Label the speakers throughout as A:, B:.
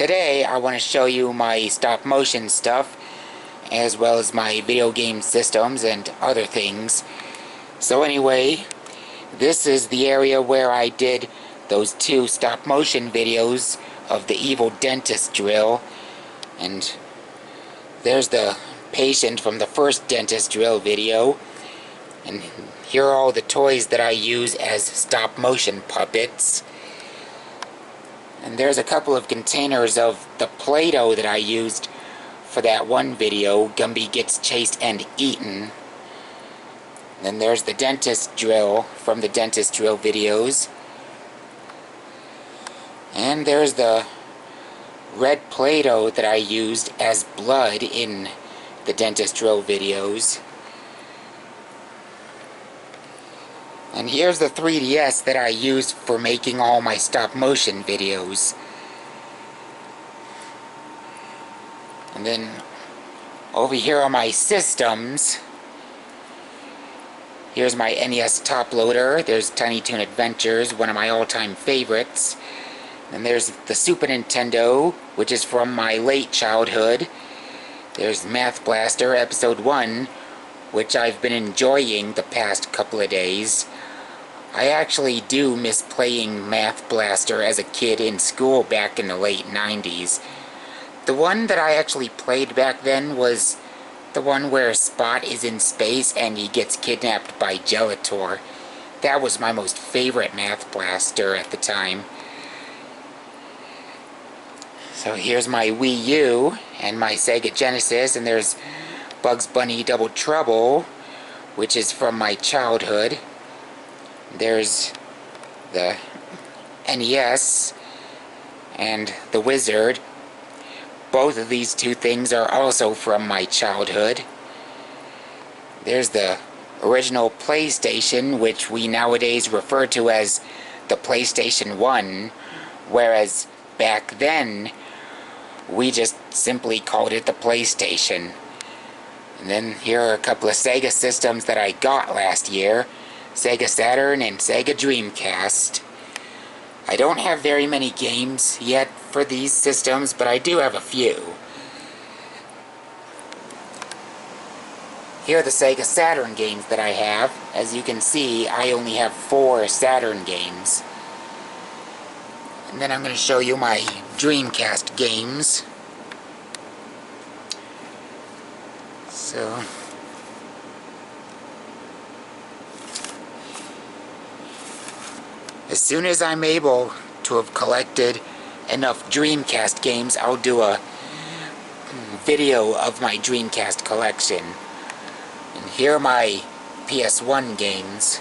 A: Today I want to show you my stop motion stuff, as well as my video game systems and other things. So anyway, this is the area where I did those 2 stop motion videos of the evil dentist drill. And there's the patient from the first dentist drill video. And here are all the toys that I use as stop motion puppets. And there's a couple of containers of the Play-Doh that I used for that one video, Gumby Gets Chased and Eaten. Then there's the dentist drill from the dentist drill videos. And there's the red Play-Doh that I used as blood in the dentist drill videos. And here's the 3DS that I used for making all my stop motion videos. And then over here are my systems. Here's my NES top loader. There's Tiny Toon Adventures, one of my all-time favorites. And there's the Super Nintendo, which is from my late childhood. There's Math Blaster Episode 1, which I've been enjoying the past couple of days. I actually do miss playing Math Blaster as a kid in school back in the late 90s. The one that I actually played back then was the one where Spot is in space and he gets kidnapped by Gelator. That was my most favorite Math Blaster at the time. So here's my Wii U and my Sega Genesis, and there's Bugs Bunny Double Trouble, which is from my childhood. There's the NES and the Wizard. Both of these 2 things are also from my childhood. There's the original PlayStation, which we nowadays refer to as the PlayStation 1, whereas back then we just simply called it the PlayStation. And then here are a couple of Sega systems that I got last year. Sega Saturn and Sega Dreamcast. I don't have very many games yet for these systems, but I do have a few. Here are the Sega Saturn games that I have. As you can see, I only have 4 Saturn games. And then I'm going to show you my Dreamcast games. So as soon as I'm able to have collected enough Dreamcast games, I'll do a video of my Dreamcast collection. And here are my PS1 games.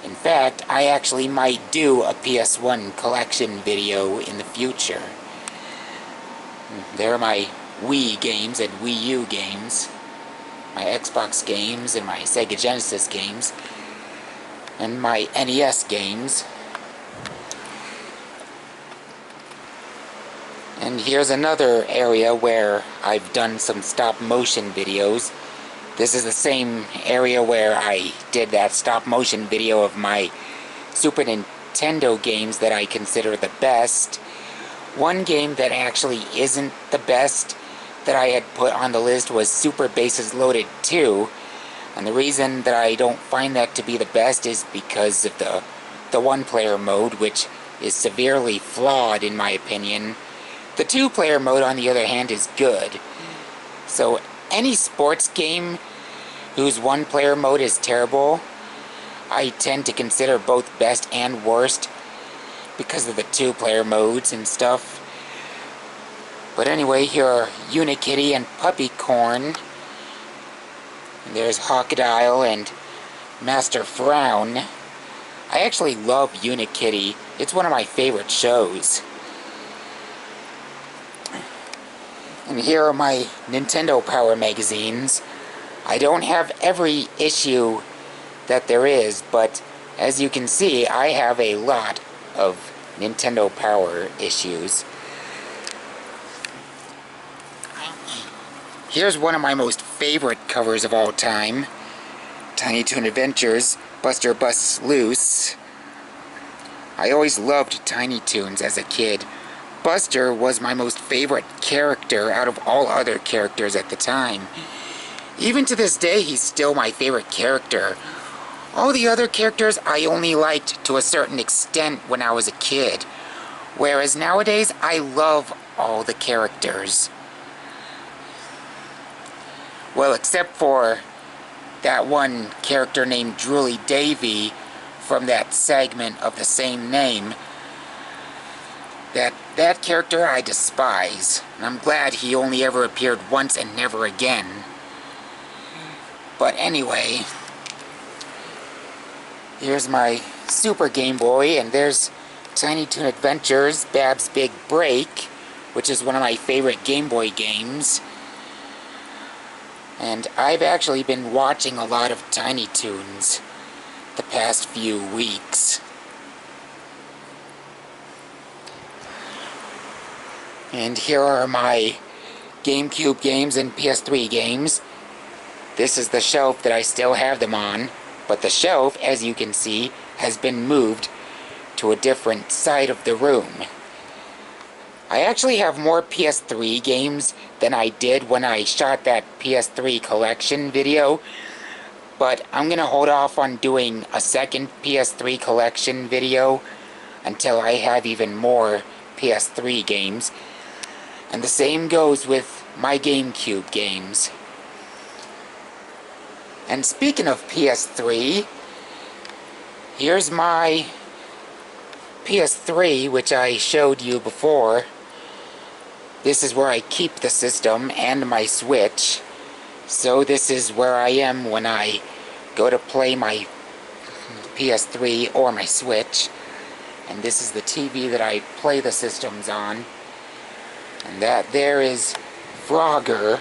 A: In fact, I actually might do a PS1 collection video in the future. There are my Wii games and Wii U games, my Xbox games and my Sega Genesis games, and my NES games. And here's another area where I've done some stop motion videos. This is the same area where I did that stop motion video of my Super Nintendo games that I consider the best. One game that actually isn't the best that I had put on the list was Super Bases Loaded 2. And the reason that I don't find that to be the best is because of the one-player mode, which is severely flawed in my opinion. The 2-player mode, on the other hand, is good. So any sports game whose 1-player mode is terrible, I tend to consider both best and worst because of the 2-player modes and stuff. But anyway, here are Unikitty and Puppycorn. There's Hawkadile and Master Frown. I actually love Unikitty. It's one of my favorite shows. And here are my Nintendo Power magazines. I don't have every issue that there is, but as you can see, I have a lot of Nintendo Power issues. Here's one of my most favorite covers of all time. Tiny Toon Adventures, Buster Busts Loose. I always loved Tiny Toons as a kid, Buster was my most favorite character out of all other characters at the time. Even to this day, he's still my favorite character. All the other characters I only liked to a certain extent when I was a kid, whereas nowadays I love all the characters. Well, except for that one character named Drooly Davy from that segment of the same name. That character I despise, and I'm glad he only ever appeared once and never again. But anyway, here's my Super Game Boy, and there's Tiny Toon Adventures, Bab's Big Break, which is one of my favorite Game Boy games. And I've actually been watching a lot of Tiny Toons the past few weeks. And here are my Gamecube games and PS3 games. This is the shelf that I still have them on, but the shelf, as you can see, has been moved to a different side of the room. I actually have more PS3 games than I did when I shot that PS3 collection video, but I'm gonna hold off on doing a second PS3 collection video until I have even more PS3 games. And the same goes with my GameCube games. And speaking of PS3, here's my PS3, which I showed you before. This is where I keep the system and my Switch. So this is where I am when I go to play my PS3 or my Switch. And this is the TV that I play the systems on. And that there is Frogger.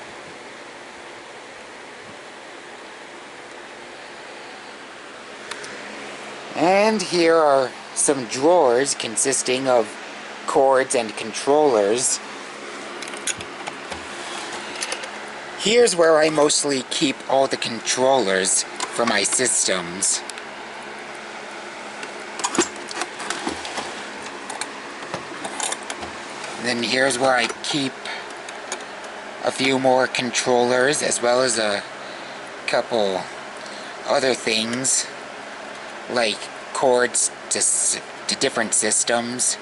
A: And here are some drawers consisting of cords and controllers. Here's where I mostly keep all the controllers for my systems. Then here's where I keep a few more controllers, as well as a couple other things, like cords to different systems.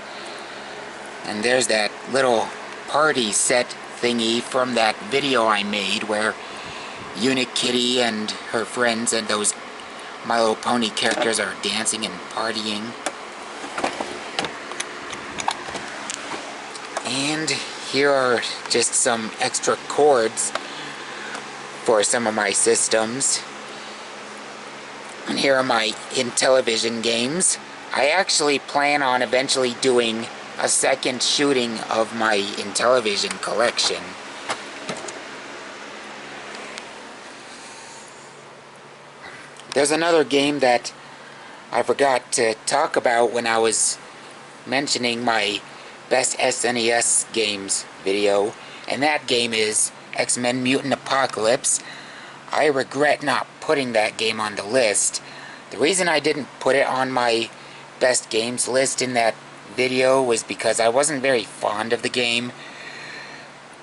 A: And there's that little party set thingy from that video I made where Unikitty and her friends and those My Little Pony characters are dancing and partying. And here are just some extra cords for some of my systems. And here are my Intellivision games. I actually plan on eventually doing a second shooting of my Intellivision collection. There's another game that I forgot to talk about when I was mentioning my Best SNES Games video, and that game is X-Men Mutant Apocalypse. I regret not putting that game on the list. The reason I didn't put it on my best games list in that video was because I wasn't very fond of the game.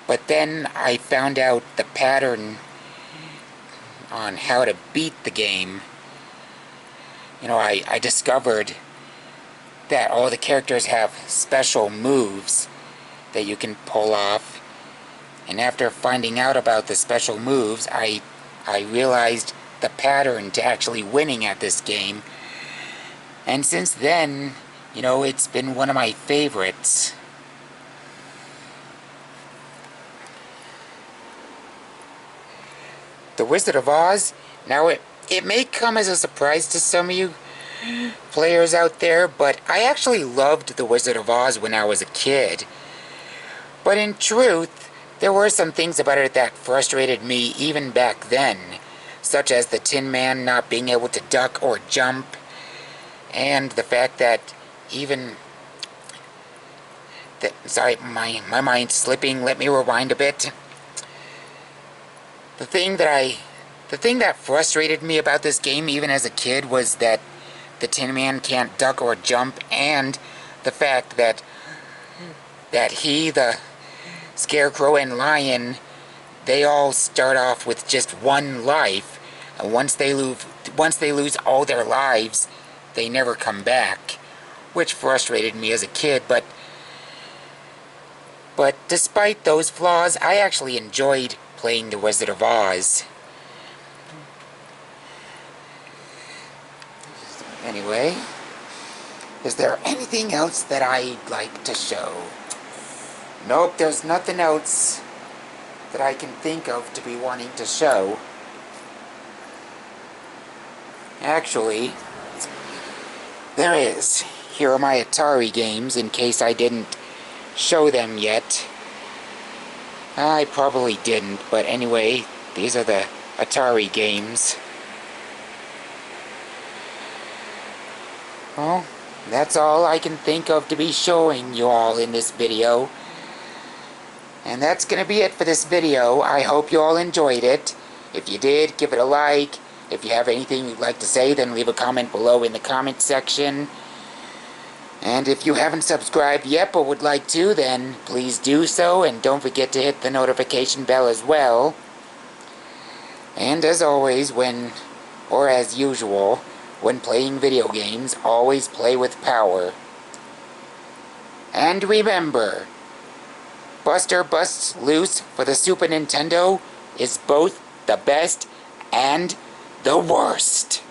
A: But then I found out the pattern on how to beat the game. You know, I discovered that all the characters have special moves that you can pull off. And after finding out about the special moves, I realized the pattern to actually winning at this game. And since then, you know, it's been one of my favorites. The Wizard of Oz, now it may come as a surprise to some of you players out there, but I actually loved The Wizard of Oz when I was a kid. But in truth, there were some things about it that frustrated me even back then, such as the Tin Man not being able to duck or jump, and the fact that sorry, my mind's slipping, let me rewind a bit. The thing that frustrated me about this game even as a kid was that the Tin Man can't duck or jump, and the fact that that he, the Scarecrow and Lion, they all start off with just one life, and once they lose all their lives, they never come back, which frustrated me as a kid. But despite those flaws, I actually enjoyed playing The Wizard of Oz. Anyway, is there anything else that I'd like to show? Nope, there's nothing else that I can think of to be wanting to show. Actually, there is. Here are my Atari games, in case I didn't show them yet. I probably didn't, but anyway, these are the Atari games. Well, that's all I can think of to be showing you all in this video. And that's going to be it for this video. I hope you all enjoyed it. If you did, give it a like. If you have anything you'd like to say, then leave a comment below in the comment section. And if you haven't subscribed yet but would like to, then please do so. And don't forget to hit the notification bell as well. And as always, as usual, when playing video games, always play with power. And remember, Buster Busts Loose for the Super Nintendo is both the best and the worst.